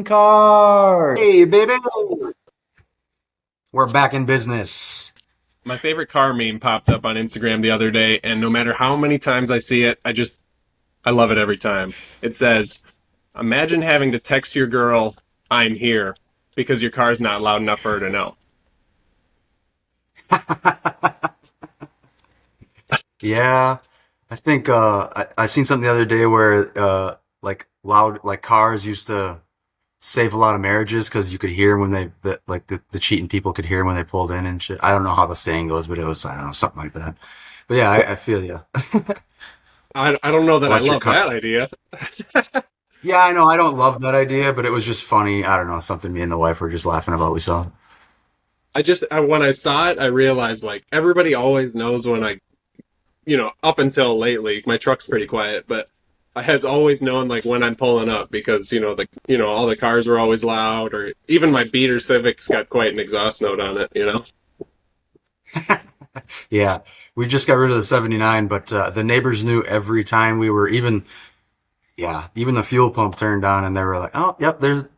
car. Hey, baby. We're back in business. My favorite car meme popped up on Instagram the other day, and no matter how many times I see it, I love it every time. It says, imagine having to text your girl, I'm here, because your car's not loud enough for her to know. Yeah, I think I seen something the other day where like cars used to save a lot of marriages because you could hear when the cheating people could hear when they pulled in and shit. I don't know how the saying goes, but it was, I don't know, something like that. But yeah, I feel you. I don't know that I Electric love car. that idea. Yeah, I know. I don't love that idea, but it was just funny. I don't know, something me and the wife were just laughing about. We saw. When I saw it, I realized, like, everybody always knows when up until lately, my truck's pretty quiet, but I has always known, like, when I'm pulling up because, all the cars were always loud, or even my beater Civic's got quite an exhaust note on it. Yeah, we just got rid of the 79, but the neighbors knew every time we were even the fuel pump turned on, and they were like, "Oh, yep, they're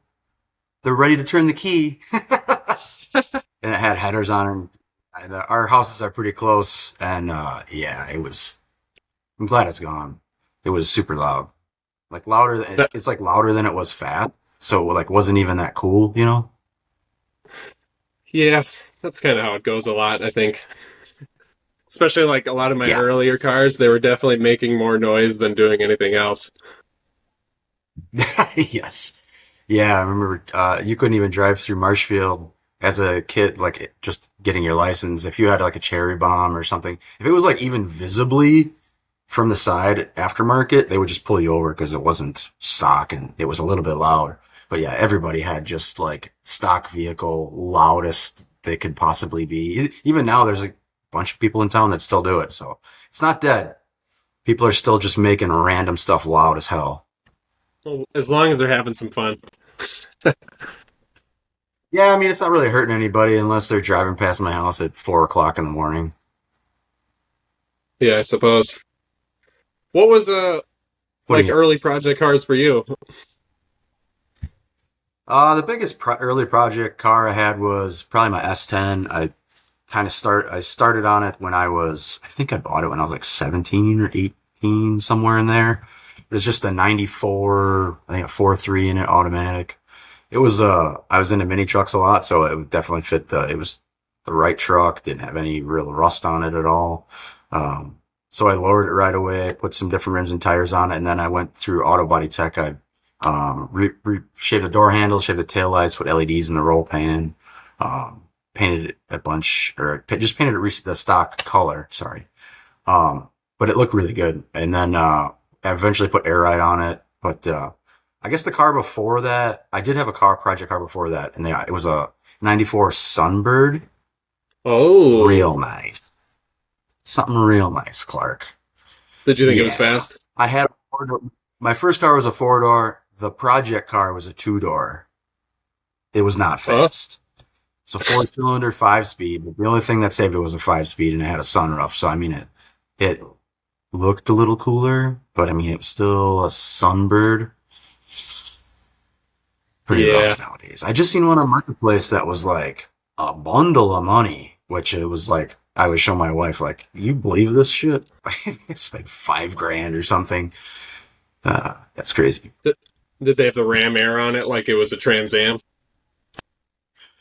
ready to turn the key." And it had headers on it. And, our houses are pretty close, and yeah, it was. I'm glad it's gone. It was super loud, like That, it's like louder than it was fast, so like wasn't even that cool, you know? yeah, that's kind of how it goes a lot, I think. Especially, like, a lot of my Yeah. earlier cars, they were definitely making more noise than doing anything else. Yes. Yeah, I remember you couldn't even drive through Marshfield as a kid, like just getting your license. If you had like a cherry bomb or something, if it was like even visibly from the side aftermarket, they would just pull you over because it wasn't stock and it was a little bit loud. But yeah, everybody had just like stock vehicle loudest they could possibly be. Even now, there's a bunch of people in town that still do it. So it's not dead. People are still just making random stuff loud as hell. As long as they're having some fun. Yeah, I mean, it's not really hurting anybody unless they're driving past my house at 4 o'clock in the morning. Yeah, I suppose. What was What do like you? early project cars for you? The biggest early project car I had was probably my S10. I started on it when I think I bought it when I was like 17 or 18, somewhere in there. It was just a 94, I think a 4.3 in it, automatic. It was, I was into mini trucks a lot, so it would definitely it was the right truck, didn't have any real rust on it at all. So I lowered it right away, put some different rims and tires on it, and then I went through Auto Body Tech. I, shaved the door handle, shaved the tail lights, put LEDs in the roll pan, painted it a bunch, or just painted it the stock color, sorry. Um, but it looked really good. And then, I eventually put air ride on it, but, I guess the car before that, I did have a project car before that, and it was a 94 Sunbird. Oh, Real nice. Something real nice, Clark. did you think it was Yeah. fast? I had a my first car was a 4 door. The project car was a 2 door. It was not Oh, fast. It's a 4 cylinder, 5 speed, but the only thing that saved it was a 5 speed and it had a sunroof. So, I mean, it looked a little cooler, but I mean, it was still a Sunbird. Pretty yeah. rough nowadays. I just seen one on Marketplace that was like a bundle of money, which it was like I would show my wife like, you believe this shit? It's like 5 grand or something. That's crazy. Did, did they have the Ram Air on it like it was a Trans Am?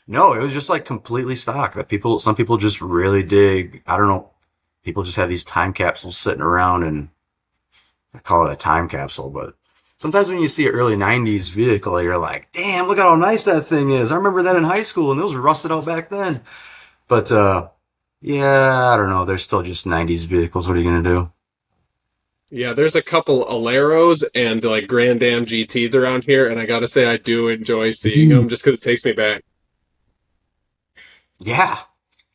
No, it was just like completely stock that some people just really dig. I don't know. People just have these time capsules sitting around and I call it a time capsule, but sometimes when you see an early 90s vehicle, you're like, damn, look at how nice that thing is. I remember that in high school and those were rusted out back then. But, yeah, I don't know. They're still just 90s vehicles. What are you going to do? Yeah, there's a couple Aleros and like Grand Am GTs around here, and I gotta say I do enjoy seeing Mhm. them just because it takes me back. Yeah.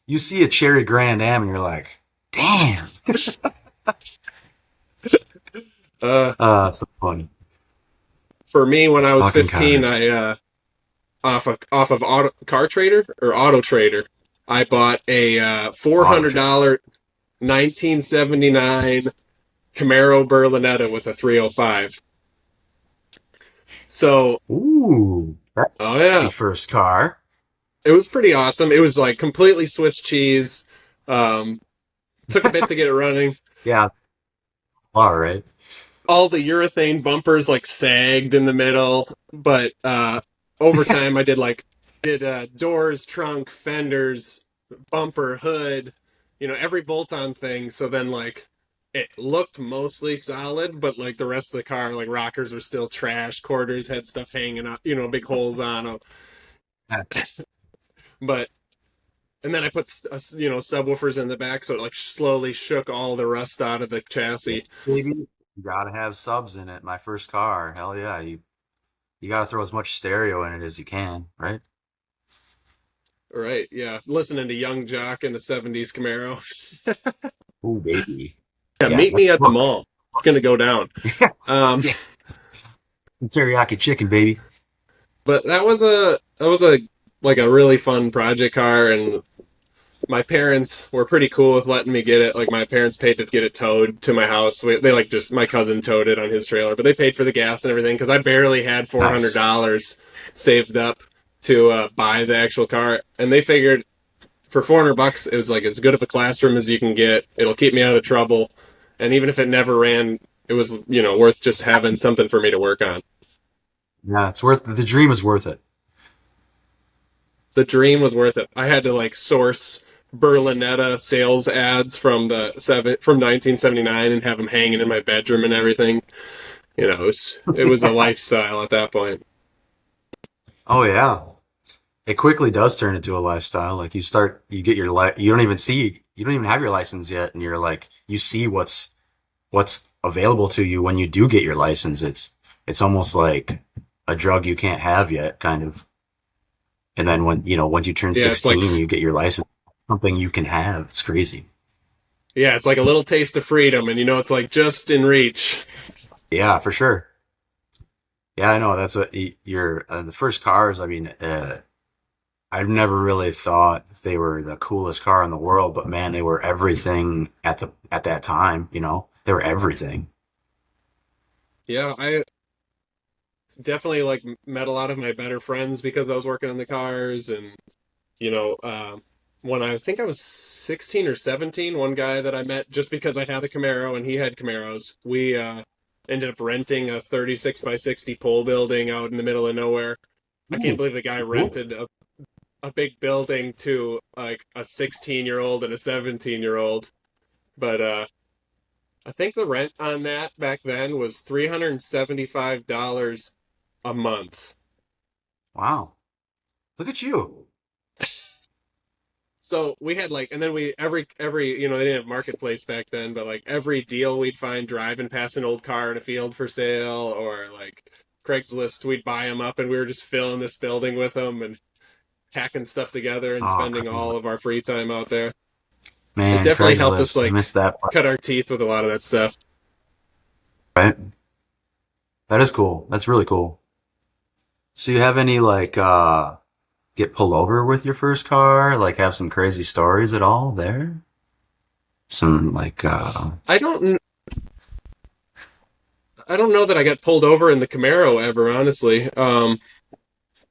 You see a Cherry Grand Am and you're like, damn. Uh, So funny. for me, when I was Fucking 15, cars. I off of Car Trader or Auto Trader, I bought a Auto trade. $400 1979 Camaro Berlinetta with a 305. So Ooh. That's Oh a sexy yeah, first car. it was pretty awesome. It was like completely Swiss cheese. Um, Took a bit to get it running. Yeah, all right. All the urethane bumpers like sagged in the middle, but over time I did doors, trunk, fenders, bumper, hood, every bolt-on thing. So then like it looked mostly solid, but like the rest of the car, like rockers were still trash, quarters had stuff hanging up, big holes on them. But and then I put subwoofers in the back, so it like slowly shook all the rust out of the Yeah, chassis. baby. You gotta have subs in it. My first car. Hell yeah. You gotta throw as much stereo in it as you can, right? Right, yeah. Listening to Young Jock in the '70s Camaro. Ooh, baby. Yeah, Yeah. meet me at the Look. mall. It's gonna go down. Um, Yeah. Some teriyaki chicken, baby. but that was a like a really fun project car, and my parents were pretty cool with letting me get it. Like my parents paid to get it towed to my house. They like just my cousin towed it on his trailer, but they paid for the gas and everything because I barely had four hundred Nice. dollars saved up to buy the actual car, and they figured for $400 it was like as good of a classroom as you can get. It'll keep me out of trouble, and even if it never ran, it was worth just having something for me to work on. Yeah, it's worth the dream is worth it. The dream was worth it. I had to like source Berlinetta sales ads from 1979 and have them hanging in my bedroom and everything. It was a lifestyle at that point. Oh yeah. It quickly does turn into a lifestyle. Like you get your you don't even have your license yet, and you're like, you see what's available to you when you do get your license. It's almost like a drug you can't have yet, kind of. And then once you turn Yeah, it's like 16, you get your license, something you can have. It's crazy. yeah, it's like a little taste of freedom, and it's like just in reach. Yeah, for sure. Yeah, I know. That's what you're. The first cars. I mean, I've never really thought they were the coolest car in the world, but man, they were everything at that time. They were everything. Yeah, I definitely like met a lot of my better friends because I was working on the cars, and you know, uh, when I think I was 16 or 17, one guy that I met just because I had the Camaro and he had Camaros, we ended up renting a 36 by 60 pole building out in the middle of nowhere. I can't Ooh, believe the guy cool. rented a big building to like a 16-year-old and a 17-year-old. But I think the rent on that back then was $375 a month. Wow. Look at you. So we had like, and then we every they didn't have marketplace back then, but like every deal we'd find driving past an old car in a field for sale, or like Craigslist, we'd buy them up, and we were just filling this building with them and hacking stuff together and Oh, spending all Craigslist. of our free time out there. It Man, definitely helped us Craigslist. I like missed that part. cut our teeth with a lot of that stuff. Right? That is cool. That's really cool. So you have any like get pulled over with your first car? Like have some crazy stories at all there? Some like I don't I don't know that I got pulled over in the Camaro ever, honestly.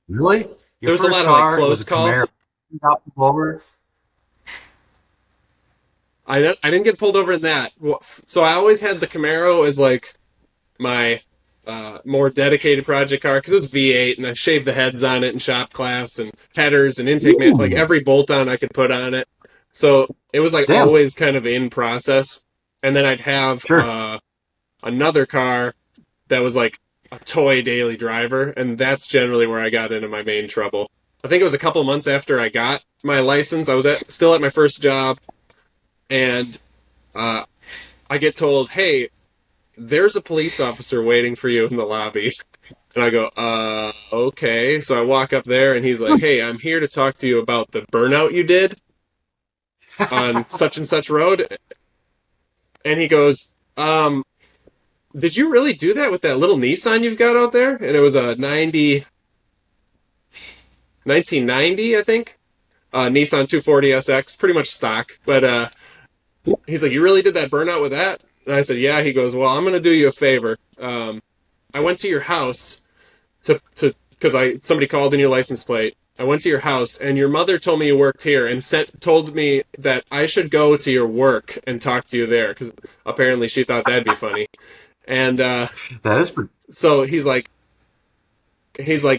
really? Your There was a first lot of like car, it was close a Camaro. calls. You got pulled over? I didn't get pulled over in that. So I always had the Camaro as like my more dedicated project car because it was V8 and I shaved the heads on it in shop class and headers and intake man, like Ooh, every bolt on I could put on it. So it was like damn. always kind of in process. And then I'd have Sure. another car that was like a toy daily driver, and that's generally where I got into my main trouble. I think it was a couple months after I got my license. I was still at my first job, and uh, I get told, "Hey, there's a police officer waiting for you in the lobby." And I go, okay. So I walk up there and he's like, hey, I'm here to talk to you about the burnout you did on such and such road. And he goes, did you really do that with that little Nissan you've got out there? And it was a 1990, I think. Nissan 240 SX, pretty much stock. But he's like, you really did that burnout with that? And I said, yeah. He goes, well, I'm going to do you a favor. I went to your house to because I somebody called in your license plate. I went to your house, and your mother told me you worked here, and told me that I should go to your work and talk to you there, because apparently she thought that'd be funny. And That is pretty. so he's like,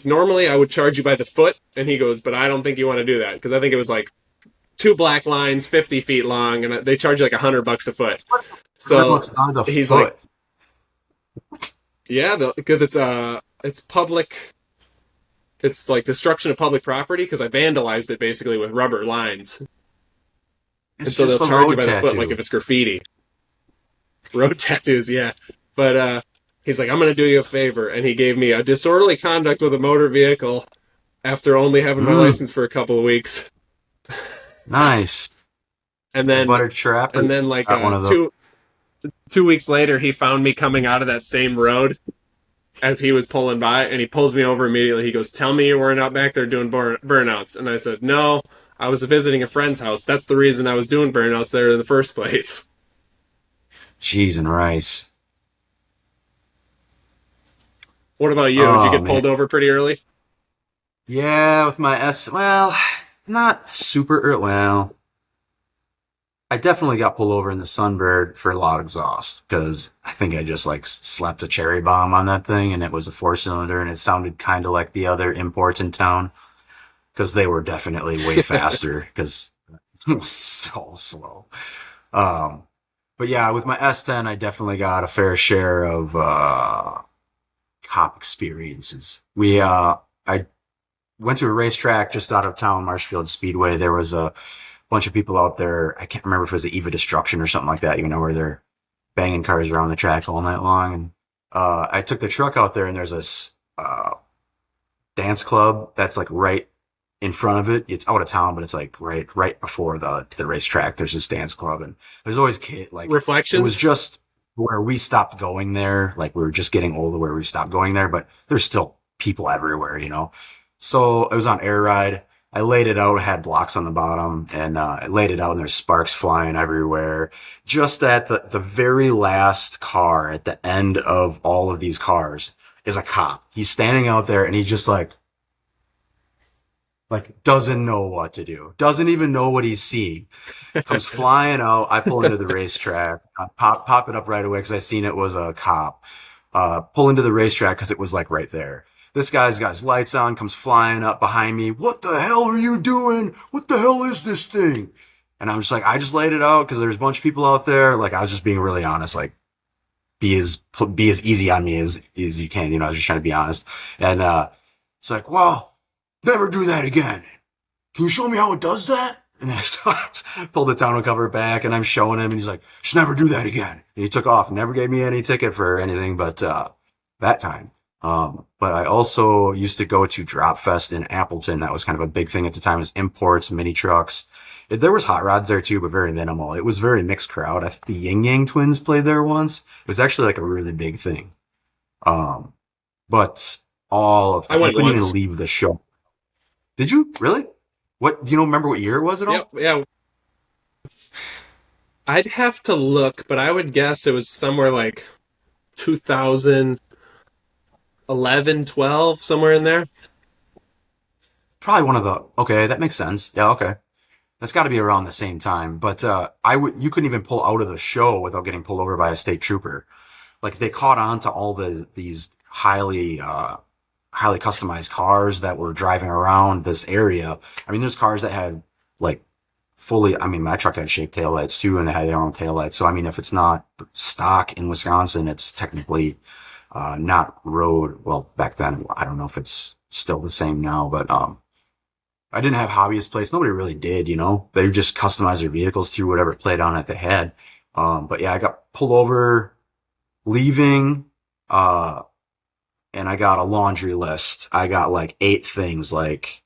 normally I would charge you by the foot, and he goes, but I don't think you want to do that because I think it was like two black lines, 50 feet long, and they charge you like $100 a foot. So What's on the he's foot? like, yeah, because it's public. It's like destruction of public property because I vandalized it basically with rubber lines, and It's so they'll just a charge you road by the foot like tattoo. if it's graffiti. Road tattoos, yeah. But he's like, I'm going to do you a favor, and he gave me a disorderly conduct with a motor vehicle after only having my Mm, license for a couple of weeks, nice. and A then butter trap. Or and then like got one of those. two weeks later, he found me coming out of that same road as he was pulling by, and he pulls me over immediately. He goes, "Tell me you weren't out back there doing burnouts," and I said, "No, I was visiting a friend's house. That's the reason I was doing burnouts there in the first place." Cheese and rice. What about you? Did you Oh get man. pulled over pretty early? Yeah, with my S. Well, not super early. Well, I definitely got pulled over in the Sunbird for loud exhaust because I think I just like slapped a cherry bomb on that thing, and it was a 4 cylinder, and it sounded kind of like the other imports in town because they were definitely way faster because it was so slow. Um, but yeah, with my S10, I definitely got a fair share of cop experiences. I went to a racetrack just out of town, Marshfield Speedway. There was a bunch of people out there. I can't remember if it was the Eva Destruction or something like that, where they're banging cars around the track all night long. And I took the truck out there, and there's this dance club that's like right in front of it. It's out of town, but it's like right before the racetrack. There's this dance club, and there's always it was Reflections? just where we stopped going there. Like we were just getting older where we stopped going there, but there's still people everywhere. So it was on air ride. I laid it out, had blocks on the bottom, and I laid it out, and there's sparks flying everywhere. Just at the very last car at the end of all of these cars is a cop. He's standing out there, and he's just like doesn't know what to do, doesn't even know what he's seeing. Comes flying out. I pull into the racetrack, pop it up right away because I seen it was a cop. Pull into the racetrack because it was like right there. This guy's got his lights on, comes flying up behind me. What the hell are you doing? What the hell is this thing? And I'm just like, I just laid it out because there's a bunch of people out there. Like I was just being really honest. Like be as easy on me as you can. I was just trying to be honest. And it's like, well, never do that again. Can you show me how it does that? And then I pulled the tonneau cover back, and I'm showing him, and he's like, just never do that again. And he took off, never gave me any ticket for anything but that time. But I also used to go to Drop Fest in Appleton. That was kind of a big thing at the time. It was imports, mini trucks. There was hot rods there too, but very minimal. It was a very mixed crowd. I think the Yin Yang Twins played there once. It was actually like a really big thing. Um, but I I went couldn't once. even leave the show. Did you really? What, do you remember what year it was at Yep, all? yeah. I'd have to look, but I would guess it was somewhere like 2011, 12, somewhere in there. Probably one of okay, that makes sense. Yeah, okay. That's got to be around the same time. But you couldn't even pull out of the show without getting pulled over by a state trooper. Like they caught on to all these highly customized cars that were driving around this area. I mean, there's cars that had like fully, I mean, my truck had shaped taillights too, and they had their own taillights. So, I mean, if it's not stock in Wisconsin, it's technically not road. Well, back then, I don't know if it's still the same now, but I didn't have hobbyist plates. Nobody really did. They just customized their vehicles through whatever plate on it they had. But yeah, I got pulled over leaving, uh, and I got a laundry list. I got like 8 things. Like,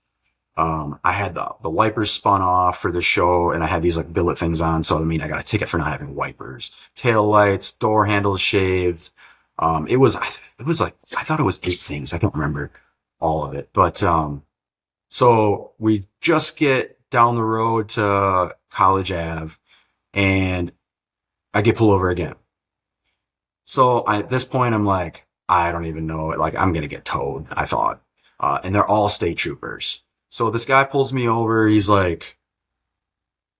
I had the wipers spun off for the show, and I had these like billet things on. So, I mean, I got a ticket for not having wipers, tail lights, door handles shaved. It was like, I thought it was 8 things. I don't remember all of it, but, so we just get down the road to College Ave, and I get pulled over again. So at this point, I'm like, I don't even know. Like, I'm going to get towed, I thought. and they're all state troopers. So this guy pulls me over. He's like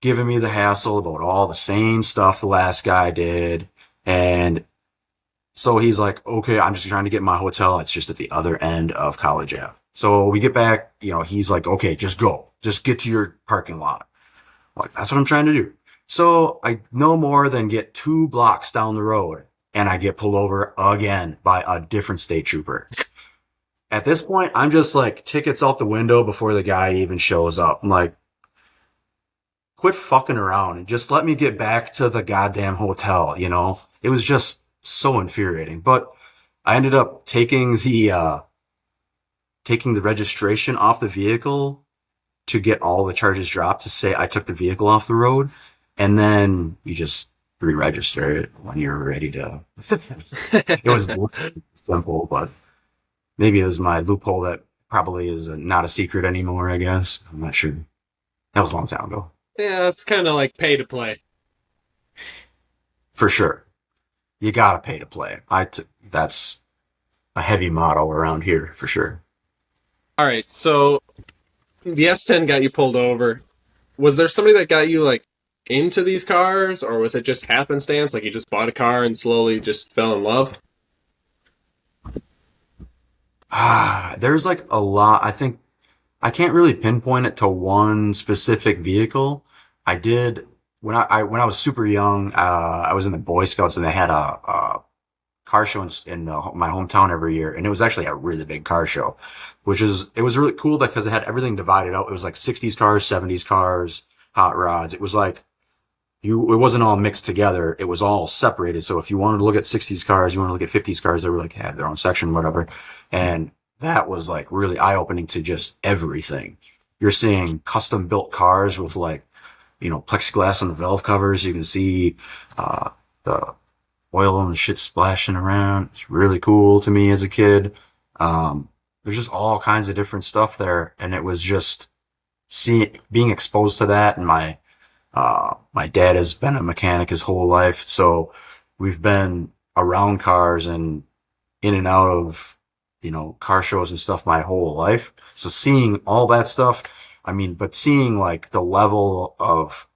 giving me the hassle about all the same stuff the last guy did. And so he's like, okay, I'm just trying to get my hotel. It's just at the other end of College Ave. So we get back, he's like, okay, just go. Just get to your parking lot. I'm like, that's what I'm trying to do. So I no more than get 2 blocks down the road and I get pulled over again by a different state trooper. At this point, I'm just like tickets out the window before the guy even shows up. I'm like, quit fucking around and just let me get back to the goddamn hotel, It was just so infuriating. But I ended up taking the registration off the vehicle to get all the charges dropped to say I took the vehicle off the road. And then you just re-register it when you're ready to. It was simple, but maybe it was my loophole that probably is not a secret anymore, I guess. I'm not sure. That was a long time ago. Yeah, it's kind of like pay to play. For sure. You gotta pay to play. That's a heavy motto around here, for sure. All right, so the S10 got you pulled over. Was there somebody that got you like into these cars, or was it just happenstance? Like you just bought a car and slowly just fell in love? There's like a lot. I think I can't really pinpoint it to one specific vehicle. I did when I was super young. I was in the Boy Scouts and they had a car show in my hometown every year, and it was actually a really big car show, it was really cool because it had everything divided out. It was like 60s cars, 70s cars, hot rods. It was like it wasn't all mixed together. It was all separated. So if you wanted to look at 60s cars, you want to look at 50s cars, they were like had their own section, whatever. And that was like really eye opening to just everything. You're seeing custom built cars with like, plexiglass on the valve covers. You can see, the oil and shit splashing around. It's really cool to me as a kid. There's just all kinds of different stuff there. And it was just being exposed to that. And my dad has been a mechanic his whole life. So we've been around cars and in and out of, car shows and stuff my whole life. So seeing all that stuff, but seeing like the level of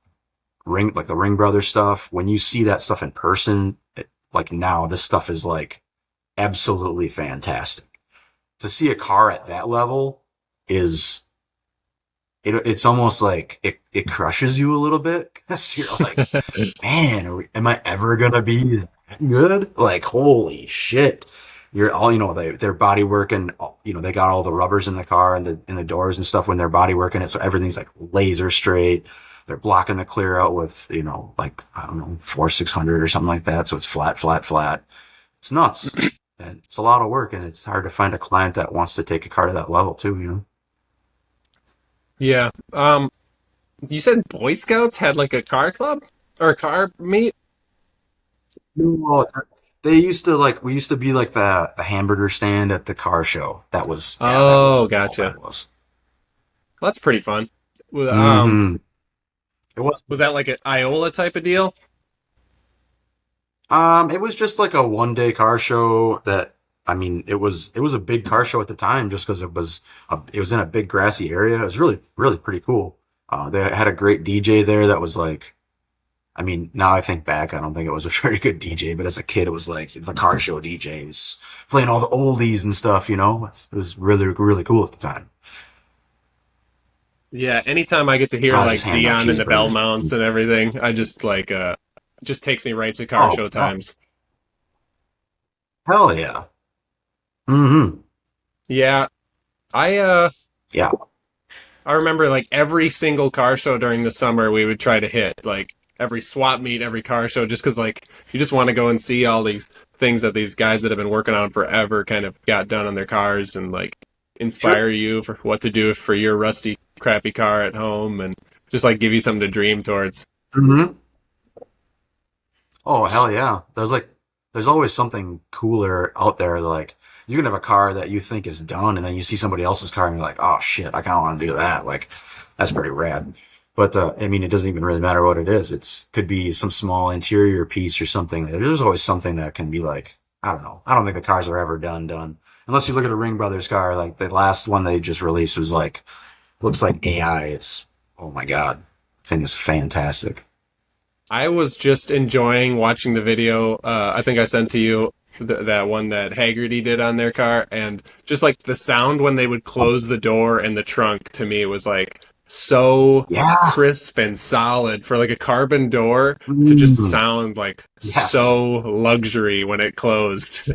like the Ring Brothers stuff, when you see that stuff in person, like now this stuff is like absolutely fantastic. To see a car at that level it's almost like it crushes you a little bit because you're like, man, am I ever gonna be that good? Like, holy shit. You're all, their body work and, they got all the rubbers in the car and the doors and stuff when they're body working it. So everything's like laser straight. They're blocking the clear out with, like, I don't know, 4-600 or something like that. So it's flat, flat, flat. It's nuts. And it's a lot of work and it's hard to find a client that wants to take a car to that level too, Yeah. You said Boy Scouts had like a car club or a car meet? No, they used to we used to be like the hamburger stand at the car show. That Oh, was all gotcha. that was. Well, that's pretty fun. Hmm. It was. Was that like an Iola type of deal? It was just like a 1 day car show it was a big car show at the time just because it was in a big grassy area. It was really, really pretty cool. They had a great DJ there that was like, now I think back, I don't think it was a very good DJ, but as a kid, it was like the car show DJ. He was playing all the oldies and stuff, It was really, really cool at the time. Yeah, anytime I get to hear I was like just handing out Dion and the cheeseburgers. Belmonts and everything, I just like just takes me right to car Oh, show times. hell yeah. Mm-hmm. Yeah, I Yeah. I remember like every single car show during the summer we would try to hit, like every swap meet, every car show, just because like you just want to go and see all these things that these guys that have been working on forever kind of got done on their cars and like Sure. inspire you for what to do for your rusty, crappy car at home and just like give you something to dream towards. Mm-hmm. Oh, hell yeah. There's always something cooler out there. Like, you can have a car that you think is done, and then you see somebody else's car, and you're like, oh shit, I kind of want to do that. Like, that's pretty rad. But, it doesn't even really matter what it is. Could be some small interior piece or something. There's always something that can be like, I don't know. I don't think the cars are ever done. unless you look at a Ring Brothers car, like the last one they just released was like, looks like AI. It's, oh my God. Thing is fantastic. I was just enjoying watching the video. I think I sent to you that one that Haggerty did on their car, and just like the sound when they would close the door and the trunk to me was like so Yeah. crisp and solid for like a carbon door to just Mm, sound like yes. so luxury when it closed.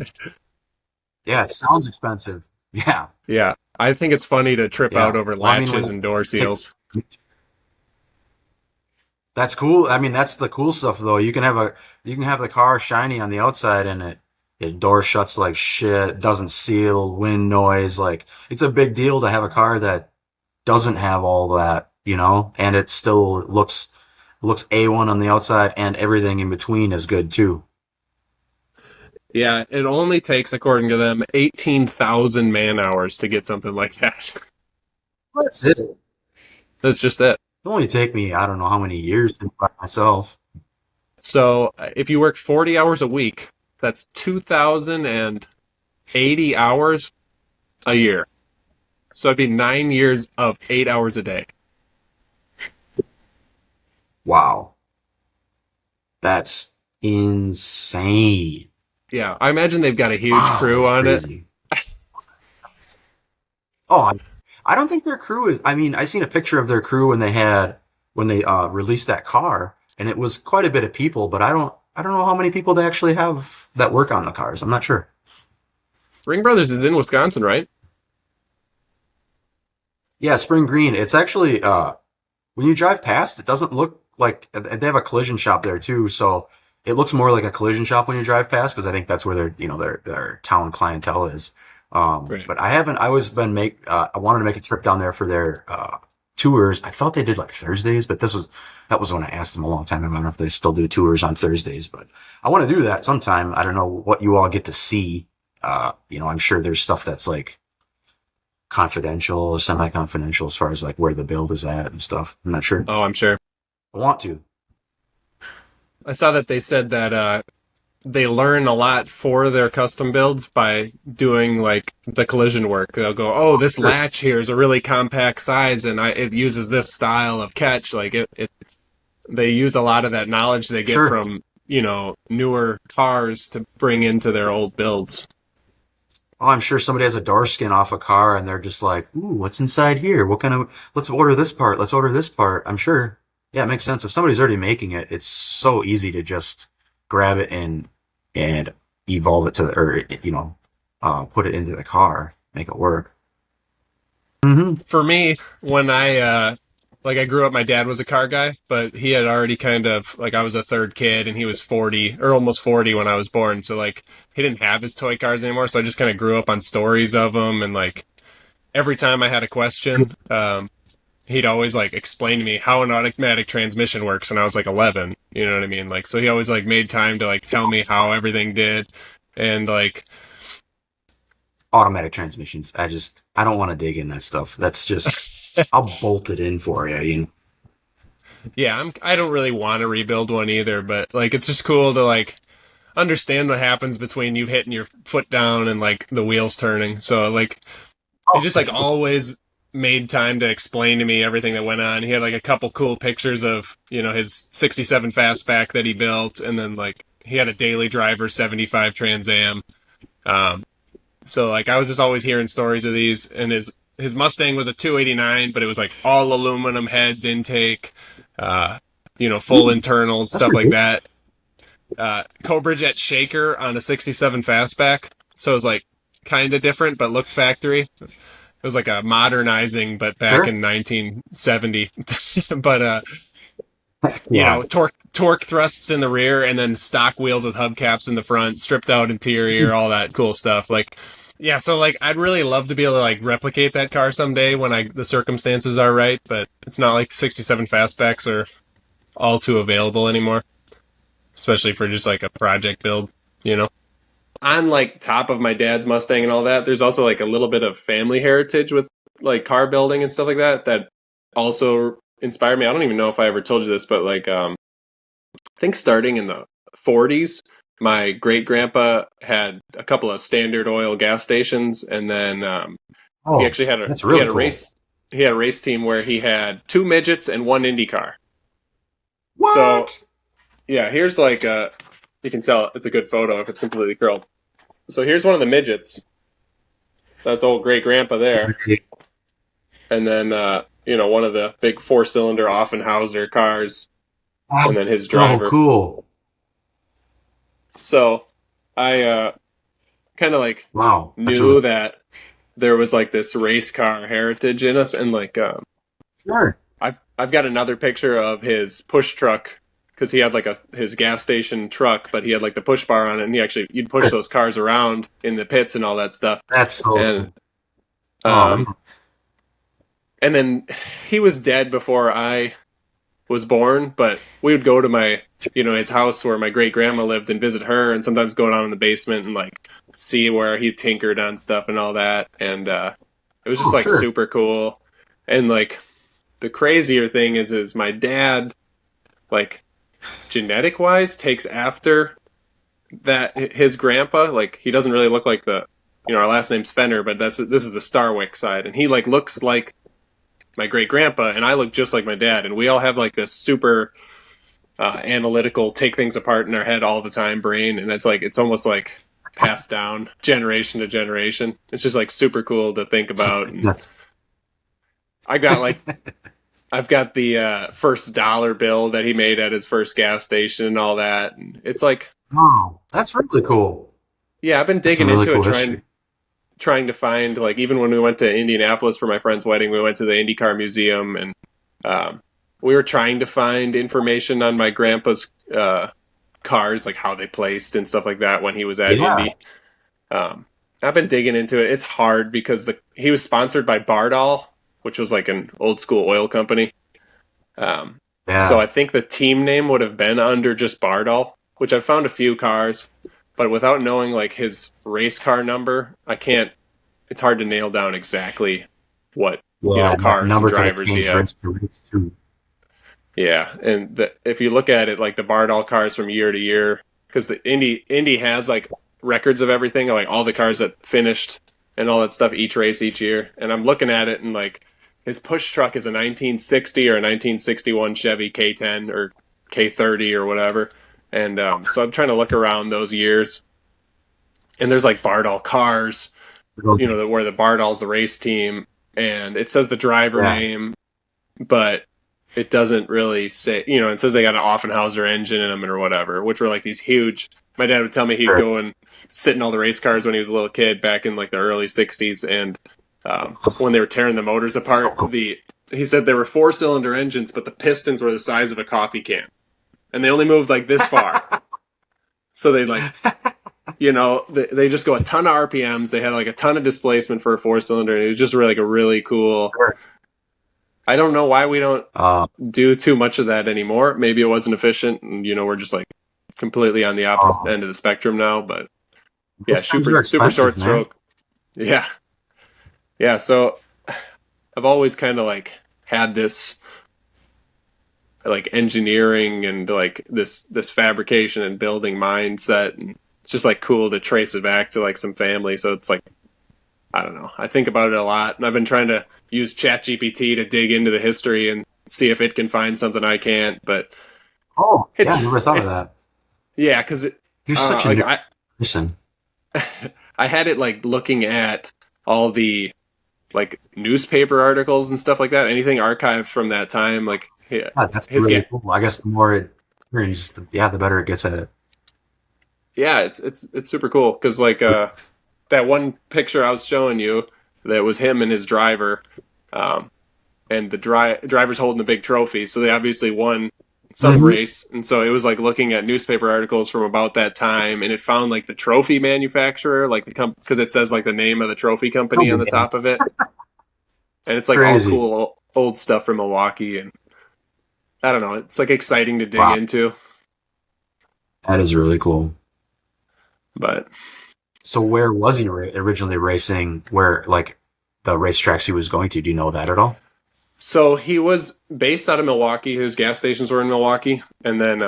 Yeah, it sounds expensive. Yeah. Yeah, I think it's funny to trip out Yeah. over Well, I mean, latches and door seals. that's cool. I mean, that's the cool stuff though. You can have the car shiny on the outside and it door shuts like shit, doesn't seal, wind noise. Like it's a big deal to have a car that doesn't have all that, you know, and it still looks A1 on the outside and everything in between is good too. Yeah, it only takes, according to them, 18,000 man hours to get something like that. That's it. It'll That's just it. only take me, I don't know how many years to buy myself. So if you work 40 hours a week, that's 2,080 hours a year. So it'd be 9 years of 8 hours a day. Wow. That's insane. Yeah, I imagine they've got a huge Wow, crew that's on it. crazy. Oh, I don't think their crew is. I mean, I seen a picture of their crew when they released that car, and it was quite a bit of people. But I don't know how many people they actually have that work on the cars. I'm not sure. Ring Brothers is in Wisconsin, right? Yeah, Spring Green. It's actually when you drive past, it doesn't look like they have a collision shop there too. So it looks more like a collision shop when you drive past because I think that's where their town clientele is. Right. But I haven't. I was been make. I wanted to make a trip down there for their tours. I thought they did like Thursdays, but that was when I asked them a long time ago. I don't know if they still do tours on Thursdays, but I want to do that sometime. I don't know what you all get to see. I'm sure there's stuff that's like confidential, semi-confidential as far as like where the build is at and stuff. I'm not sure. Oh, I'm sure. I want to. I saw that they said that they learn a lot for their custom builds by doing like the collision work. They'll go, "Oh, this Sure. latch here is a really compact size, and it uses this style of catch." Like it they use a lot of that knowledge they get Sure. from newer cars to bring into their old builds. Oh, I'm sure somebody has a door skin off a car and they're just like, ooh, what's inside here? What kind of, let's order this part. Let's order this part. I'm sure. Yeah, it makes sense. If somebody's already making it, it's so easy to just grab it and evolve it to the, or, put it into the car, make it work. Hmm. For me, when I grew up, my dad was a car guy, but he had already kind of like I was a third kid and he was 40 or almost 40 when I was born. So like he didn't have his toy cars anymore. So I just kind of grew up on stories of them. And like every time I had a question, he'd always like explain to me how an automatic transmission works when I was like 11. You know what I mean? Like, so he always like made time to like tell me how everything did. And like, Automatic transmissions. I don't want to dig in that stuff. That's just, I'll bolt it in for you. yeah, I don't really want to rebuild one either, but like, it's just cool to like, understand what happens between you hitting your foot down and like the wheels turning. So like he Oh, just like always made time to explain to me everything that went on. He had like a couple cool pictures of, his 67 fastback that he built and then like he had a daily driver 75 Trans Am. Um so like I was just always hearing stories of these and his Mustang was a 289, but it was like all aluminum heads intake, uh full internals, that's stuff pretty like good. that. Cobra Jet shaker on a 67 fastback. So it was like kind of different, but looked factory. It was like a modernizing, but back Sure. in 1970. but Yeah. torque thrusts in the rear, and then stock wheels with hubcaps in the front, stripped out interior, all that cool stuff. Like, yeah. So like, I'd really love to be able to like replicate that car someday when the circumstances are right. But it's not like 67 fastbacks are all too available anymore, especially for just like a project build. You know. On like top of my dad's Mustang and all that, there's also like a little bit of family heritage with like car building and stuff like that also inspired me. I don't even know if I ever told you this, but like I think starting in the 40s, my great grandpa had a couple of Standard Oil gas stations, and then he Oh, actually had that's really a cool. race. He had a race team where he had two midgets and one Indy car. So What? yeah, here's like you can tell it's a good photo if it's completely curled. So here's one of the midgets. That's old great grandpa there, and then one of the big 4-cylinder Offenhauser cars, and That's then his so driver. cool. So I kind of like Wow, that's really knew that there was like this race car heritage in us, and like sure. I've got another picture of his push truck because he had like his gas station truck, but he had like the push bar on it, and you'd push those cars around in the pits and all that stuff, That's so and cool. Oh man. um and then he was dead before I was born, but we would go to my his house where my great grandma lived and visit her, and sometimes go down in the basement and like see where he tinkered on stuff and all that, and it was just Oh like sure. super cool. And like the crazier thing is my dad, like genetic wise, takes after that his grandpa. Like he doesn't really look like our last name's Fenner, but this is the Starwick side, and he like looks like my great grandpa, and I look just like my dad, and we all have like this super analytical, take things apart in our head all the time brain, and it's almost like passed down generation to generation. It's just like super cool to think about. And That's I got like I've got the first dollar bill that he made at his first gas station and all that, and it's like, wow, that's really cool. yeah, I've been That's some digging really into it, cool trying history. trying to find, like, even when we went to Indianapolis for my friend's wedding, we went to the IndyCar Museum, and we were trying to find information on my grandpa's cars, like how they placed and stuff like that when he was at Yeah, Indy. I've been digging into it. It's hard because he was sponsored by Bardol, which was like an old school oil company. So yeah. I think the team name would have been under just Bardol, which I've found a few cars, but without knowing like his race car number, I can't. It's hard to nail down exactly what Yeah, that cars and number could have drivers he changed had. race to race too. Yeah, and if you look at it, like the Bardol cars from year to year, because the Indy has like records of everything, like all the cars that finished and all that stuff, each race each year. And I'm looking at it, and like his push truck is a 1960 or a 1961 Chevy K10 or K30 or whatever. And so I'm trying to look around those years, and there's like Bardol cars, where the Bardol's the race team, and it says the driver Yeah, name, but it doesn't really say, it says they got an Offenhauser engine in them or whatever, which were like these huge. My dad would tell me he'd sure. go and sit in all the race cars when he was a little kid back in like the early 60s. And when they were tearing the motors So apart, cool. he said there were 4-cylinder engines, but the pistons were the size of a coffee can. And they only moved like this far. So they like, they just go a ton of RPMs. They had like a ton of displacement for a 4-cylinder. And it was just really like a really cool. Sure. I don't know why we don't Uh, do too much of that anymore. Maybe it wasn't efficient, and we're just like completely on the opposite oh, end of the spectrum now. But yeah, those things are super short expensive, man. stroke. Yeah, yeah. So I've always kind of like had this like engineering and like this fabrication and building mindset, and it's just like cool to trace it back to like some family. So it's like, I don't know. I think about it a lot, and I've been trying to use ChatGPT to dig into the history and see if it can find something I can't. But Oh, yeah, it's I never thought of that. yeah, because You're I don't such know, a like nerd person. I had it like looking at all the like newspaper articles and stuff like that. Anything archived from that time, like yeah, God, that's his really ga- cool. I guess the more it learns, the better it gets at it. yeah, it's super cool because like that one picture I was showing you that was him and his driver. And the driver's holding a big trophy, so they obviously won some Hmm. race. And so it was like looking at newspaper articles from about that time, and it found like the trophy manufacturer, like because it says like the name of the trophy Oh, company on the yeah. top of it, and it's like all Crazy. cool old stuff from Milwaukee. And I don't know, it's like exciting to dig Wow, into. that is really cool. But So where was he originally racing? Where, like, the racetracks he was going to? Do you know that at all? so he was based out of Milwaukee. His gas stations were in Milwaukee, and then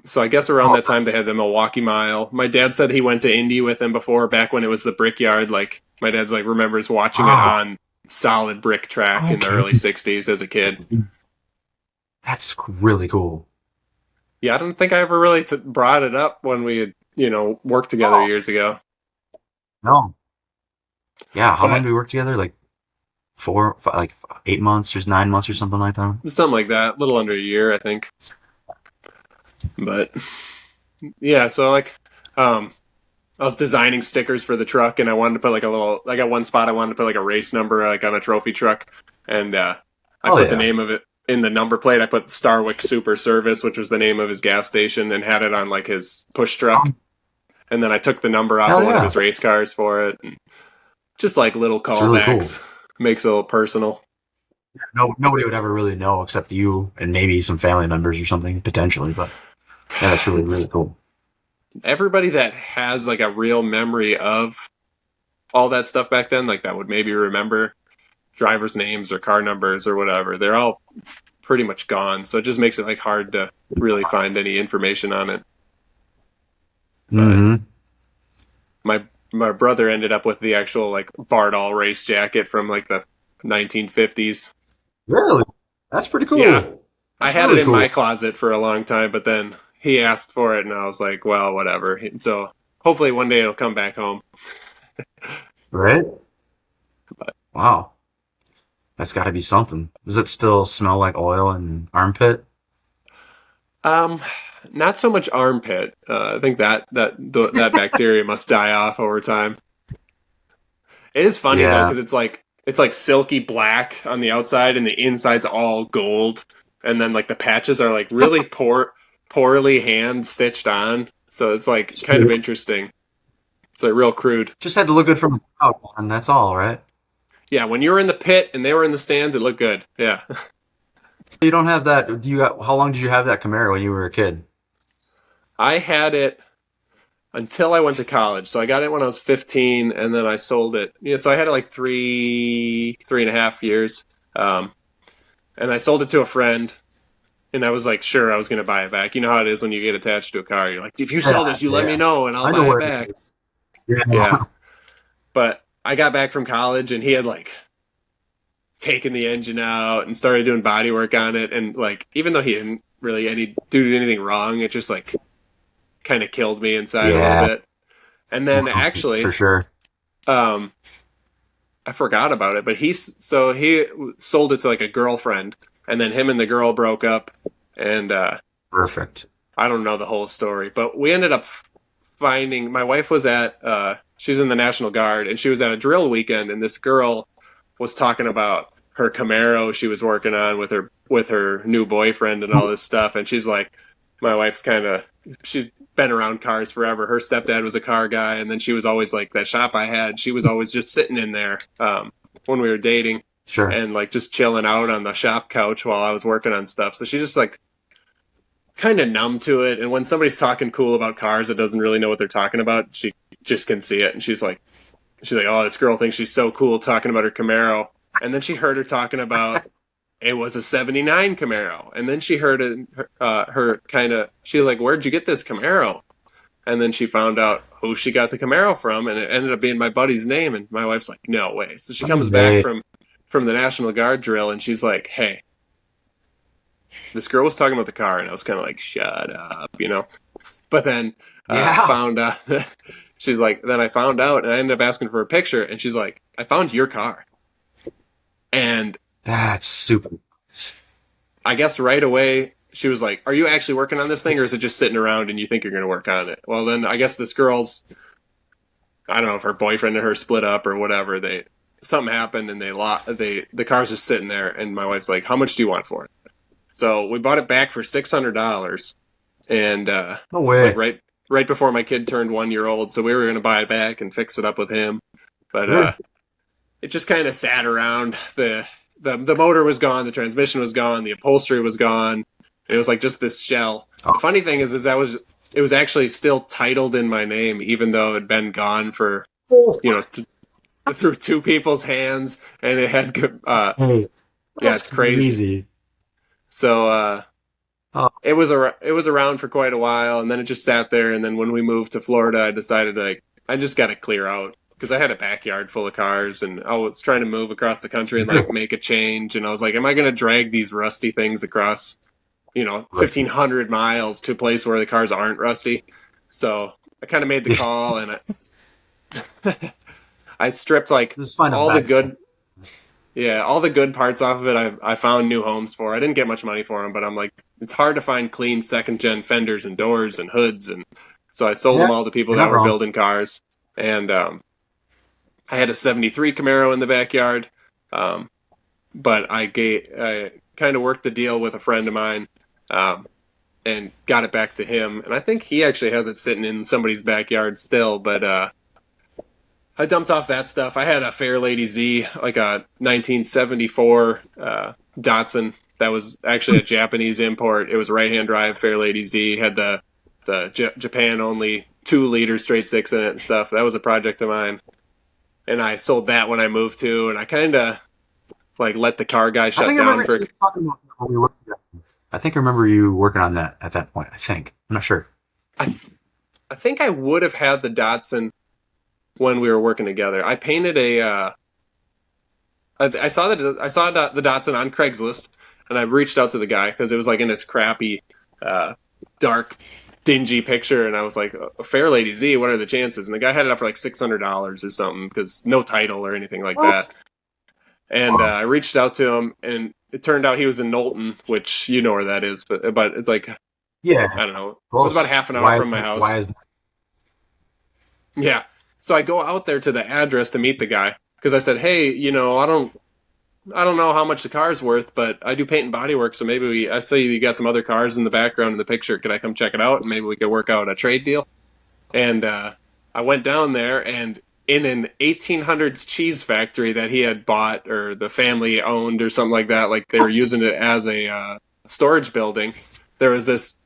So I guess around Oh, that time they had the Milwaukee Mile. My dad said he went to Indy with him before, back when it was the Brickyard. Like my dad's like remembers watching it wow. on solid brick track in the Okay. early '60s as a kid. That's really cool. Yeah, I don't think I ever really brought it up when we had, worked together Oh, years ago. no. Yeah. How long But do we work together? Like 8 months or 9 months or something like that. something like that, a little under a year, I think. But yeah, so like, um, I was designing stickers for the truck, and I wanted to put like a little. I got one spot I wanted to put like a race number, like on a trophy truck, and I Oh put the yeah. name of it in the number plate. I put Starwick Super Service, which was the name of his gas station, and had it on like his push truck. Oh, And then I took the number off hell of one of yeah. his race cars for it. And just like little It's really cool. callbacks, makes it a little personal. No, nobody would ever really know except you and maybe some family members or something potentially. But yeah, that's really It's really cool. everybody that has like a real memory of all that stuff back then, like that would maybe remember drivers' names or car numbers or whatever. They're all pretty much gone, so it just makes it like hard to really find any information on it. But Mm-hmm. my my brother ended up with the actual like Bardall race jacket from like the 1950s. Really? That's pretty Yeah, cool. I That's had it really in my cool. closet for a long time, but then he asked for it, and I was like, well, whatever. And so hopefully one day it'll come back home. Right? But Wow. That's got to be something. Does it still smell like oil and armpit? um, not so much armpit. I think that bacteria must die off over time. It is funny though Yeah. because it's like silky black on the outside and the inside's all gold, and then like the patches are like really poorly hand stitched on. So it's like kind of interesting. It's like real crude. Just had to look good from the out, and that's all, right? Yeah, when you were in the pit and they were in the stands, it looked good. Yeah, So you don't have that. Do you got? How long did you have that Camaro when you were a kid? I had it until I went to college. So I got it when I was 15, and then I sold it. Yeah, so I had it like 3.5 years, um, and I sold it to a friend. And I was like, sure, I was going to buy it back. You know how it is when you get attached to a car. You're like, if you sell Yeah, this, you let me yeah. know and I'll I know buy it where it back. is. Yeah. Yeah. But I got back from college and he had like taken the engine out and started doing body work on it. And like, even though he didn't really do anything wrong, it just like kind of killed me inside a little Yeah, bit. And then for actually, sure. um, I forgot about it, but he sold it to like a girlfriend, and then him and the girl broke up, and Perfect. I don't know the whole story, but we ended up finding. My wife was at she's in the National Guard, and she was at a drill weekend, and this girl was talking about her Camaro she was working on with her new boyfriend and all this stuff, and she's like, my wife's kind of she's been around cars forever. Her stepdad was a car guy, and then she was always like that shop I had. She was always just sitting in there when we were dating Sure. and like just chilling out on the shop couch while I was working on stuff. So she just like kind of numb to it. And when somebody's talking cool about cars that doesn't really know what they're talking about, she just can see it. And she's like, oh, this girl thinks she's so cool talking about her Camaro. And then she heard her talking about it was a '79 Camaro. And then she heard it, her kind of, she's like, where'd you get this Camaro? And then she found out who she got the Camaro from, and it ended up being my buddy's name. And my wife's like, no way. So she comes back Hey, from the National Guard drill, and she's like, hey, this girl was talking about the car, and I was kind of like, shut up. But then yeah, found out, she's like, then I found out, and I ended up asking for a picture, and she's like, I found your car. And that's super. I guess right away, she was like, are you actually working on this thing, or is it just sitting around and you think you're going to work on it? Well, then I guess this girl's, I don't know if her boyfriend and her split up or whatever. Something happened, and the car's just sitting there, and my wife's like, how much do you want for it? So we bought it back for $600, and No like way. right before my kid turned 1 year old. So we were going to buy it back and fix it up with him, but Sure. it just kind of sat around. The motor was gone, the transmission was gone, the upholstery was gone. It was like just this shell. Oh, The funny thing is it was actually still titled in my name, even though it had been gone for through two people's hands, and it had hey, yeah, that's it's crazy. crazy. So Oh, it was around for quite a while, and then it just sat there. And then when we moved to Florida, I decided like I just got to clear out because I had a backyard full of cars, and I was trying to move across the country and like make a change. And I was like, am I going to drag these rusty things across, right. 1,500 miles to a place where the cars aren't rusty? So I kind of made the call, and I stripped like Just find them all the back. good yeah, all the good parts off of it, I found new homes for. I didn't get much money for them, but I'm like, it's hard to find clean second gen fenders and doors and hoods, and so I sold Yeah, them all to people you're that not were wrong. building cars. And I had a '73 Camaro in the backyard, um, but I kind of worked the deal with a friend of mine, um, and got it back to him. And I think he actually has it sitting in somebody's backyard still, but I dumped off that stuff. I had a Fairlady Z, like a 1974 Datsun that was actually a Japanese import. It was right hand drive Fairlady Z. Had the Japan only 2 liter straight six in it and stuff. That was a project of mine, and I sold that when I moved to. And I kind of like let the car guy I shut think I down remember for. you talking about that when we worked together. I think I remember you working on that at that point. I think. I'm not sure. I, th- I think I would have had the Datsun when we were working together. I painted a I saw the Datsun on Craigslist, and I reached out to the guy because it was like in this crappy, uh, dark, dingy picture, and I was like, "A Fairlady Z, what are the chances?" And the guy had it up for like $600 or something because no title or anything like Oh, that. And I reached out to him, and it turned out he was in Knowlton, which you know where that is, but it's like yeah. I don't know, it Well, was about half an hour why from is my that? Why house. is that? Yeah, so I go out there to the address to meet the guy because I said, "Hey, I don't know how much the car's worth, but I do paint and body work, so maybe I see you got some other cars in the background in the picture. Could I come check it out and maybe we could work out a trade deal?" And I went down there, and in an 1800s cheese factory that he had bought or the family owned or something like that, like they were using it as a storage building, there was this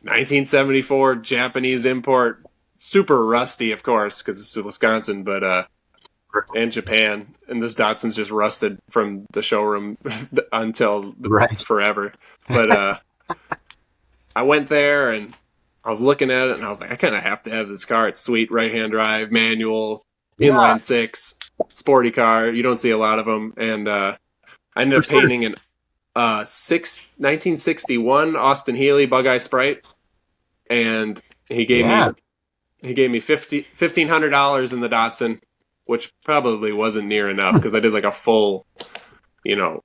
1974 Japanese import, super rusty, of course, because it's Wisconsin, but and Japan, and this Datsun's just rusted from the showroom until Right. forever. But I went there and I was looking at it, and I was like, I kind of have to have this car. It's sweet, right hand drive, manual, Yeah, inline six, sporty car. You don't see a lot of them, and I ended for up sure. painting an 1961 Austin Healey Bug Eye Sprite, and he gave Yeah. me he gave me $1,500 in the Datsun, which probably wasn't near enough because I did like a full,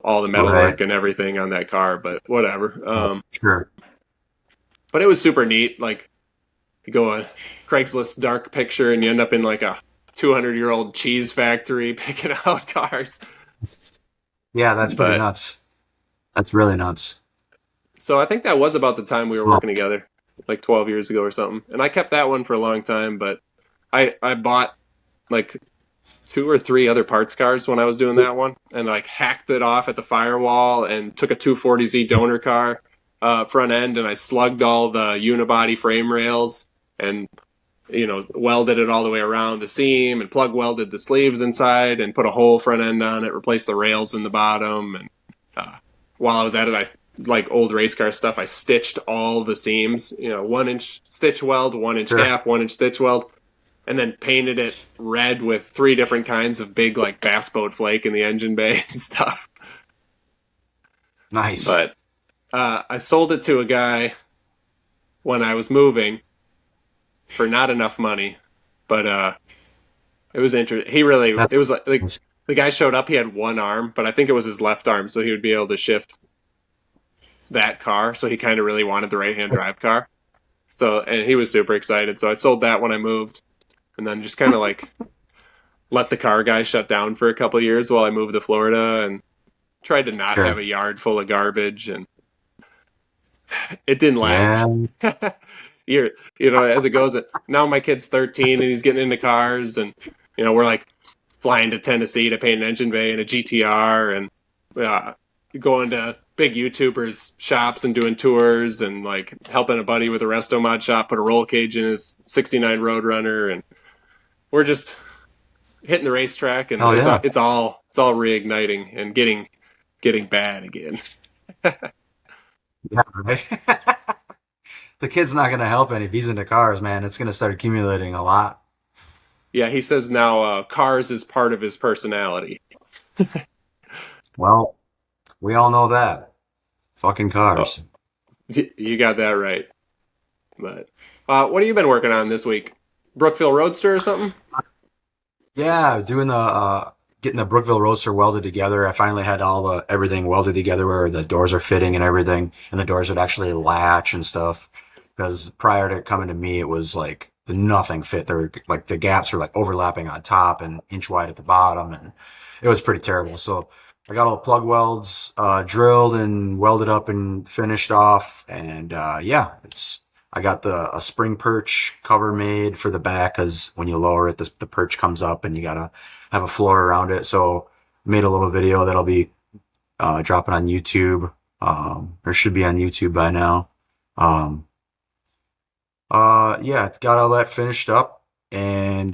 all the Right. metalwork and everything on that car, but whatever. Sure. But it was super neat. Like you go a Craigslist dark picture and you end up in like a 200-year-old cheese factory picking out cars. Yeah, that's pretty But nuts. That's really nuts. so I think that was about the time we were Well, working together, like 12 years ago or something. And I kept that one for a long time, but I bought like 2 or 3 other parts cars when I was doing that one, and like hacked it off at the firewall and took a 240Z donor car front end, and I slugged all the unibody frame rails and welded it all the way around the seam and plug welded the sleeves inside and put a whole front end on it, replaced the rails in the bottom, and uh, while I was at it, I like old race car stuff. I stitched all the seams, 1 inch stitch weld, 1 inch sure. gap, 1 inch stitch weld, and then painted it red with 3 different kinds of big like bass boat flake in the engine bay and stuff. Nice. But I sold it to a guy when I was moving for not enough money, but it was interesting. He really That's it was like the guy showed up. He had one arm, but I think it was his left arm, so he would be able to shift that car. So he kind of really wanted the right hand drive car. So and he was super excited. So I sold that when I moved, and then just kind of like let the car guy shut down for a couple of years while I moved to Florida and tried to not have sure. a yard full of garbage, and it didn't Yeah. last. You're, as it goes. Now my kid's 13 and he's getting into cars, and we're like flying to Tennessee to paint an engine bay and a GTR, and uh, going to big YouTubers shops and doing tours, and like helping a buddy with a resto mod shop put a roll cage in his '69 Roadrunner, and we're just hitting the racetrack, and Hell yeah. it's all reigniting and getting bad again. Yeah, right. The kid's not going to help any if he's into cars, man. It's going to start accumulating a lot. Yeah, he says now cars is part of his personality. Well, we all know that. Fucking Oh, cars. you got that right. But what have you been working on this week? Brookville Roadster or something? Yeah, doing the getting the Brookville Roadster welded together. I finally had all the everything welded together where the doors are fitting and everything, and the doors would actually latch and stuff. Because prior to coming to me, it was like the nothing fit. There were like the gaps were like overlapping on top and inch wide at the bottom, and it was pretty terrible. So I got all the plug welds drilled and welded up and finished off, and yeah, it's I got a spring perch cover made for the back because when you lower it, the perch comes up and you gotta have a floor around it. So made a little video that'll be dropping on YouTube, or should be on YouTube by now. Um, yeah, got all that finished up, and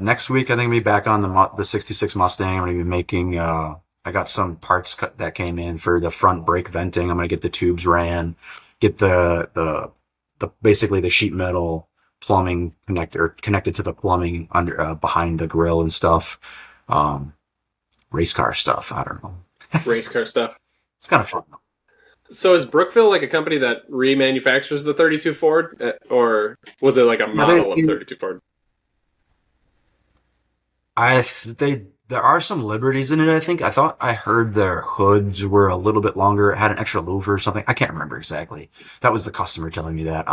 next week I think I'll be back on the '66 Mustang. I'm gonna be making. I got some parts that came in for the front brake venting. I'm gonna get the tubes ran, get the basically the sheet metal plumbing connector connected to the plumbing under behind the grill and stuff. Um, Race car stuff. I don't know. Race car stuff. It's kind of fun. So is Brookville like a company that remanufactures the 32 Ford, or was it like a Yeah, model of 32 Ford? they there are some liberties in it. I think I thought I heard their hoods were a little bit longer. It had an extra louver or something. I can't remember exactly. That was the customer telling me that.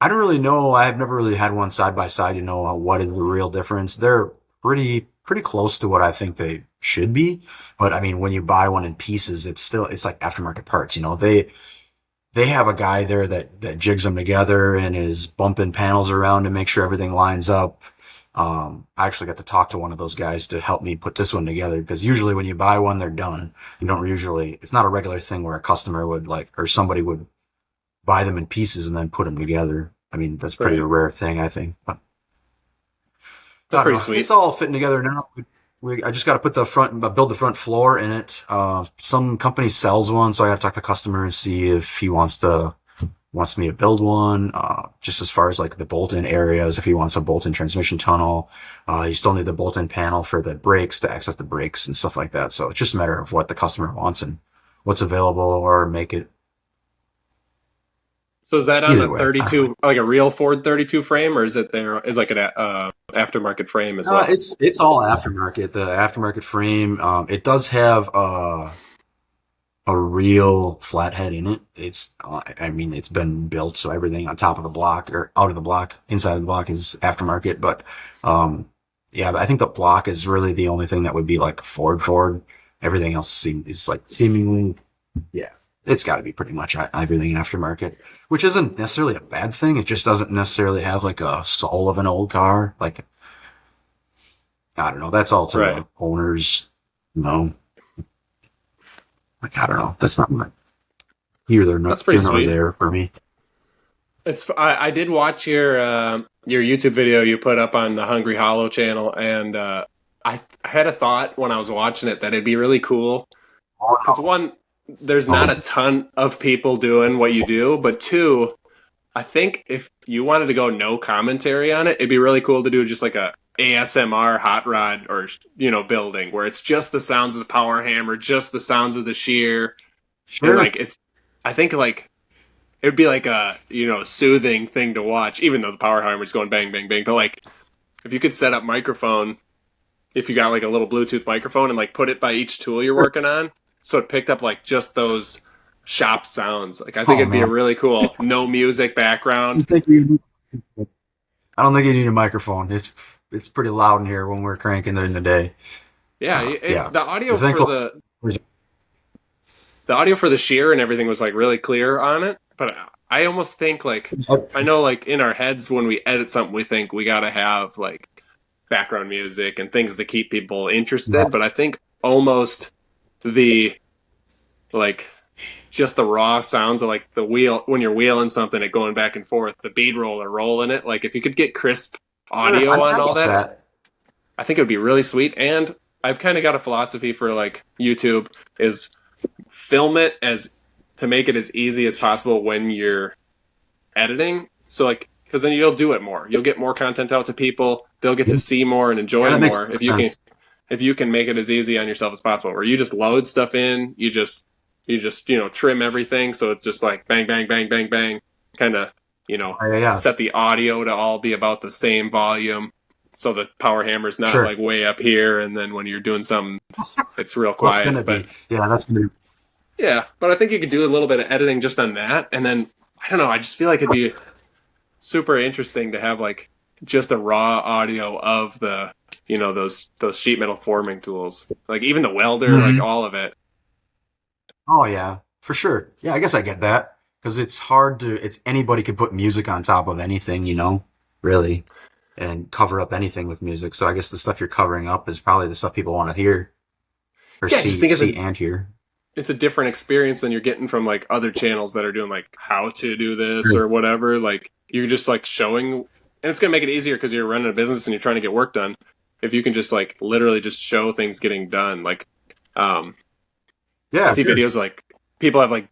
I don't really know. I've never really had one side by side to know what is the real difference. They're pretty close to what I think they should be. But I mean, when you buy one in pieces, it's like aftermarket parts. You know, they have a guy there that jigs them together and is bumping panels around to make sure everything lines up. I actually got to talk to one of those guys to help me put this one together because usually when you buy one, they're done. You don't usually, it's not a regular thing where a customer would like, or somebody would buy them in pieces and then put them together. I mean, that's pretty Right. rare thing, I think. But That's I don't pretty know. It's sweet. all fitting together now. I just got to put the front, build the front floor in it. Some company sells one, so I have to talk to the customer and see if he wants me to build one. Just as far as like the bolt-in areas, if he wants a bolt-in transmission tunnel, you still need the bolt-in panel for the brakes to access the brakes and stuff like that. So it's just a matter of what the customer wants and what's available, or make it So is that on either a way. I don't know. 32, like a real Ford 32 frame, or is it there? Is like an aftermarket frame as well? It's all aftermarket. The aftermarket frame. It does have a real flathead in it. I mean, it's been built, so everything on top of the block or out of the block, inside of the block is aftermarket. But yeah, I think the block is really the only thing that would be like Ford. Everything else is like seemingly, yeah, it's got to be pretty much everything aftermarket, which isn't necessarily a bad thing. It just doesn't necessarily have like a soul of an old car. Like, I don't know. That's all to Right. the owners. No, like, I don't know. That's not my That's pretty here nor sweet. there for me. I did watch your YouTube video you put up on the Hungry Hollow channel, and I had a thought when I was watching it that it'd be really cool because Oh, one, there's not no. a ton of people doing what you do, but two, I think if you wanted to go no commentary on it, it'd be really cool to do just like a ASMR hot rod or building where it's just the sounds of the power hammer, just the sounds of the shear, and Sure. like it's. I think like it would be like a soothing thing to watch, even though the power hammer's going bang bang bang. But like if you could set up microphone, if you got like a little Bluetooth microphone and like put it by each tool you're Sure. working on, so it picked up like just those shop sounds. Like I think Oh it'd be a man. really cool no music background. You think you I don't think you need a microphone. It's pretty loud in here when we're cranking during the day. Yeah, it's Yeah. the We're audio for thankful. the audio for the shear and everything was like really clear on it. But I almost think like I know like in our heads when we edit something we think we gotta have like background music and things to keep people interested. But I think almost the like just the raw sounds of like the wheel when you're wheeling something and going back and forth, the bead roll or rolling it. Like if you could get crisp Sure. audio I on all get that, that. I think it would be really sweet. And I've kind of got a philosophy for like YouTube is film it as to make it as easy as possible when you're editing. So like, because then you'll do it more. You'll get more content out to people. They'll get to see more and enjoy that makes more if you can make it as easy on yourself as possible. Where you just load stuff in, you just trim everything so it's just like bang bang bang bang bang, kind of set the audio to all be about the same volume. So the power hammer's not like way up here, and then when you're doing something, it's real quiet. That's gonna be. Yeah, but I think you could do a little bit of editing just on that, and then I don't know. I just feel like it'd be super interesting to have like just a raw audio of the those sheet metal forming tools, like even the welder, like all of it. Oh yeah, for sure. Yeah, I guess I get that because it's hard to. It's anybody could put music on top of anything, really, and cover up anything with music. So I guess the stuff you're covering up is probably the stuff people want to hear or see and hear. It's a different experience than you're getting from like other channels that are doing like how to do this or whatever. Like you're just like showing, and it's going to make it easier because you're running a business and you're trying to get work done. If you can just like literally just show things getting done, like, I see videos like people have like,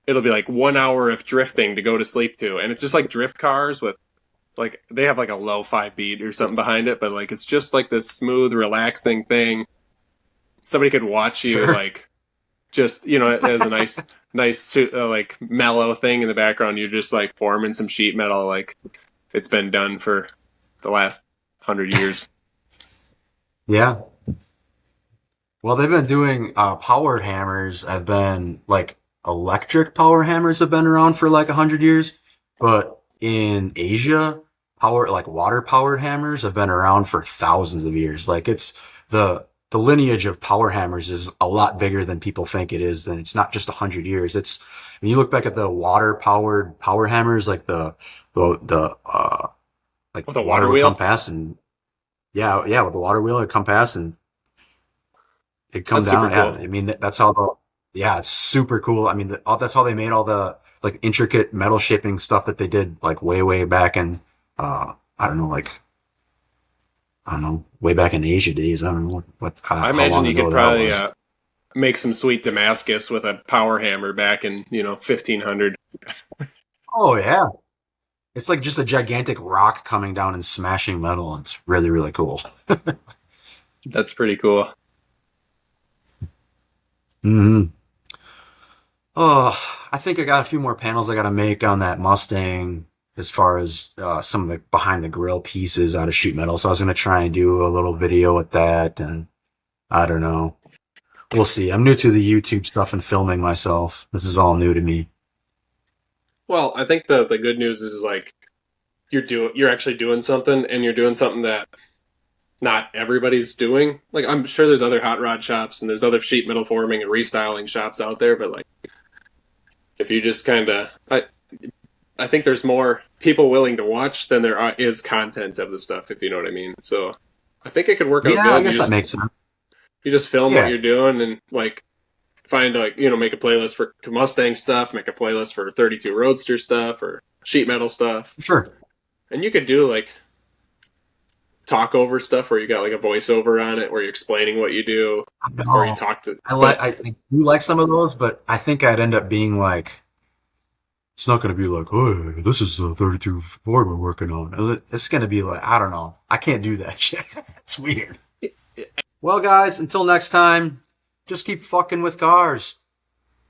it'll be like 1 hour of drifting to go to sleep to. And it's just like drift cars with like, they have like a low 5 beat or something behind it, but like, it's just like this smooth, relaxing thing. Somebody could watch you like, just as a nice like mellow thing in the background. You're just like forming some sheet metal like it's been done for the last 100 years. Yeah. Well, they've been doing powered hammers. Have been like electric power hammers have been around for like 100 years, but in Asia, water powered hammers have been around for thousands of years. Like it's the lineage of power hammers is a lot bigger than people think it is. And it's not just 100 years. It's when you look back at the water powered power hammers, like the water wheel compass and with the water wheel and compass and it comes down. Cool. I mean that's how it's super cool. I mean that's how they made all the like intricate metal shaping stuff that they did like way back in way back in Asia days. I don't know I imagine you could probably make some sweet Damascus with a power hammer back in 1500. Oh yeah, it's like just a gigantic rock coming down and smashing metal. It's really really cool. That's pretty cool. Oh, I think I got a few more panels I got to make on that Mustang. As far as some of the behind the grill pieces out of sheet metal. So I was going to try and do a little video with that. And I don't know. We'll see. I'm new to the YouTube stuff and filming myself. This is all new to me. Well, I think the good news is like you're actually doing something, and you're doing something that not everybody's doing. Like I'm sure there's other hot rod shops and there's other sheet metal forming and restyling shops out there. But like if you just kind of... I think there's more people willing to watch than there is content of the stuff, if you know what I mean. So I think it could work out good. Yeah, I guess that makes sense. You just film what you're doing and like find like, make a playlist for Mustang stuff, make a playlist for 32 Roadster stuff or sheet metal stuff. Sure. And you could do like talk over stuff where you got like a voiceover on it where you're explaining what you do. Or you talk to... I do like some of those, but I think I'd end up being like... It's not going to be like, oh, this is the 32 Ford we're working on. It's going to be like, I don't know. I can't do that shit. It's weird. Well, guys, until next time, just keep fucking with cars.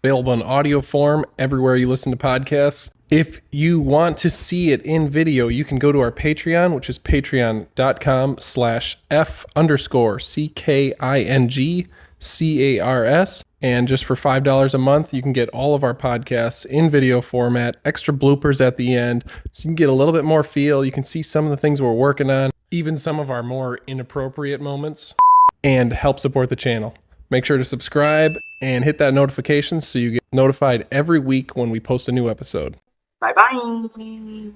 Available in audio form everywhere you listen to podcasts. If you want to see it in video, you can go to our Patreon, which is patreon.com/F_CKINGCARS. And just for $5 a month, you can get all of our podcasts in video format, extra bloopers at the end, so you can get a little bit more feel. You can see some of the things we're working on, even some of our more inappropriate moments, and help support the channel. Make sure to subscribe and hit that notification so you get notified every week when we post a new episode. Bye-bye.